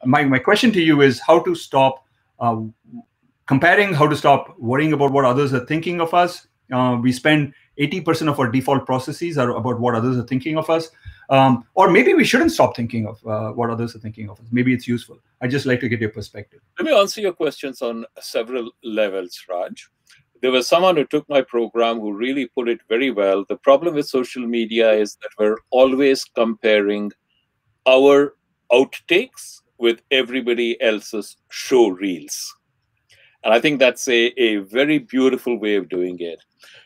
my question to you is how to stop comparing, how to stop worrying about what others are thinking of us. We spend 80% of our default processes are about what others are thinking of us. Or maybe we shouldn't stop thinking of what others are thinking of us. Maybe it's useful. I'd just like to get your perspective. Let me answer your questions on several levels, Raj. There was someone who took my program who really put it very well. The problem with social media is that we're always comparing our outtakes with everybody else's show reels. And I think that's a very beautiful way of doing it.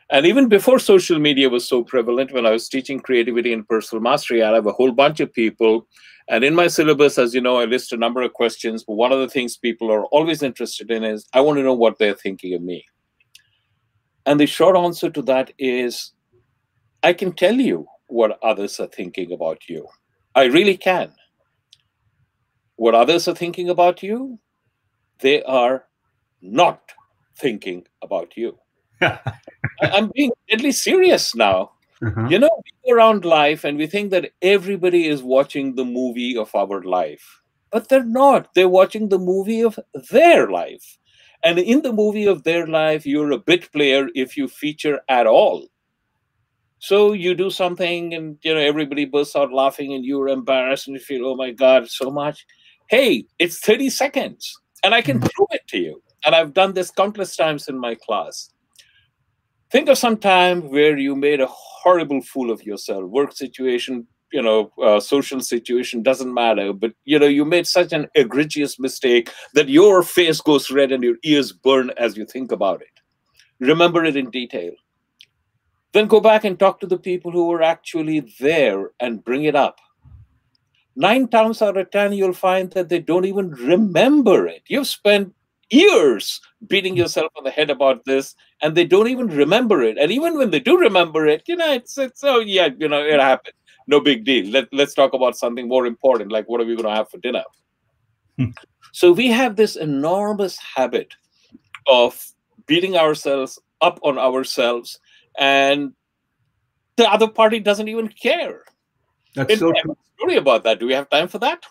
And even before social media was so prevalent, when I was teaching creativity and personal mastery, I have a whole bunch of people. And in my syllabus, as you know, I list a number of questions. But one of the things people are always interested in is, I want to know what they're thinking of me. And the short answer to that is, I can tell you what others are thinking about you. I really can. What others are thinking about you, they are not thinking about you. I'm being deadly serious now. You know, we go around life and we think that everybody is watching the movie of our life. But they're not. They're watching the movie of their life. And in the movie of their life, you're a bit player if you feature at all. So you do something and, you know, everybody bursts out laughing and you're embarrassed and you feel, oh my God, so much. Hey, it's 30 seconds and I can prove it to you. And I've done this countless times in my class. Think of some time where you made a horrible fool of yourself, work situation, you know, social situation, doesn't matter. But, you know, you made such an egregious mistake that your face goes red and your ears burn as you think about it. Remember it in detail. Then go back and talk to the people who were actually there and bring it up. 9 times out of 10, you'll find that they don't even remember it. You've spent years beating yourself on the head about this, and they don't even remember it. And even when they do remember it, you know, it's oh yeah, you know, it happened. No big deal. Let's talk about something more important, like what are we going to have for dinner? So we have this enormous habit of beating ourselves up on ourselves, and the other party doesn't even care. That's so true. A story about that. Do we have time for that?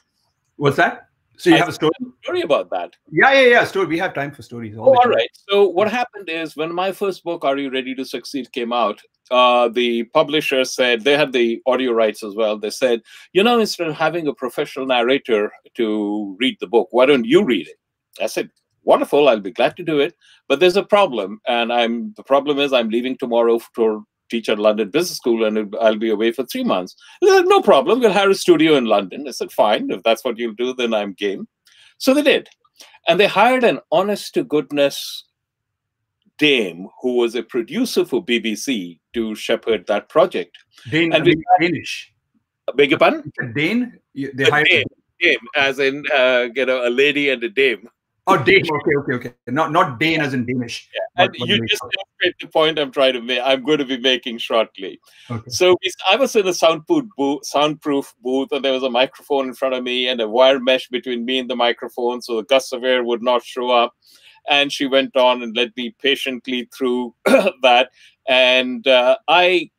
What's that? So you have a story about that? Yeah. Story. We have time for stories. All right. So what happened is when my first book, Are You Ready to Succeed, came out, the publisher said, they had the audio rights as well. They said, you know, instead of having a professional narrator to read the book, why don't you read it? I said, wonderful. I'll be glad to do it. But there's a problem. And the problem is I'm leaving tomorrow to teach at London Business School, and I'll be away for 3 months. They said, no problem. We'll hire a studio in London. I said, fine. If that's what you'll do, then I'm game. So they did. And they hired an honest-to-goodness dame who was a producer for BBC to shepherd that project. Dane, Danish. Beg your pardon? Dane? They hired dame, as in, you know, a lady and a dame. Oh, Dane. Okay. Not Dane as in Danish. Yeah. And you just illustrate the point I'm trying to make. I'm going to be making shortly. Okay. So I was in a soundproof booth, and there was a microphone in front of me and a wire mesh between me and the microphone, so the gusts of air would not show up. And she went on and led me patiently through that. And I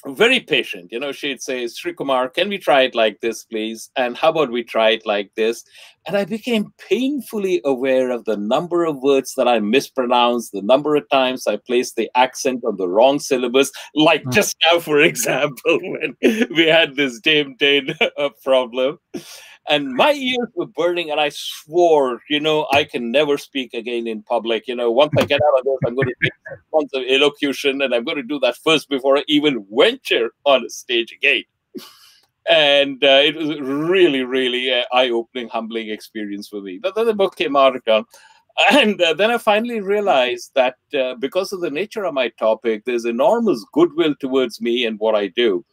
very patient, you know, she'd say, Sri Kumar, can we try it like this, please? And how about we try it like this? And I became painfully aware of the number of words that I mispronounced, the number of times I placed the accent on the wrong syllabus, like just now, for example, when we had this Dame Dane problem. And my ears were burning, and I swore, you know, I can never speak again in public. You know, once I get out of this, I'm going to take months of elocution, and I'm going to do that first before I even venture on a stage again. And it was really, really an eye-opening, humbling experience for me. But then the book came out, and then I finally realized that because of the nature of my topic, there's enormous goodwill towards me and what I do.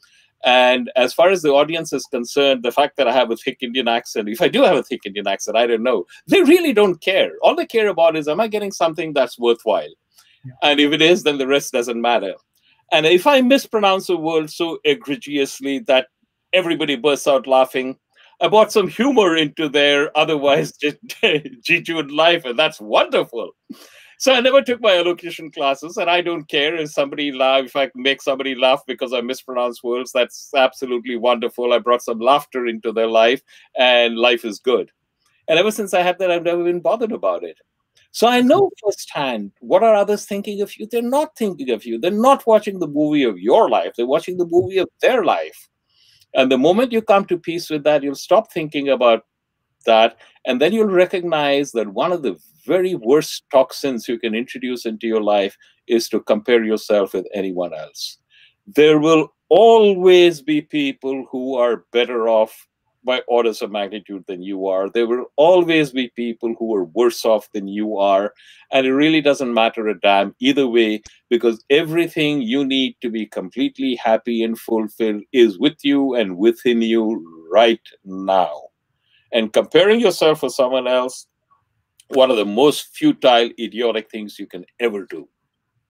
And as far as the audience is concerned, the fact that I have a thick Indian accent, if I do have a thick Indian accent, I don't know. They really don't care. All they care about is, am I getting something that's worthwhile? Yeah. And if it is, then the rest doesn't matter. And if I mispronounce a word so egregiously that everybody bursts out laughing, I brought some humor into their otherwise just jejune life, and that's wonderful. So I never took my elocution classes, and I don't care if somebody laugh, if I can make somebody laugh because I mispronounce words. That's absolutely wonderful. I brought some laughter into their life, and life is good. And ever since I had that, I've never been bothered about it. So I know firsthand what are others thinking of you. They're not thinking of you. They're not watching the movie of your life. They're watching the movie of their life. And the moment you come to peace with that, you'll stop thinking about that. And then you'll recognize that one of the very worst toxins you can introduce into your life is to compare yourself with anyone else. There will always be people who are better off by orders of magnitude than you are. There will always be people who are worse off than you are. And it really doesn't matter a damn either way, because everything you need to be completely happy and fulfilled is with you and within you right now. And comparing yourself with someone else, one of the most futile, idiotic things you can ever do.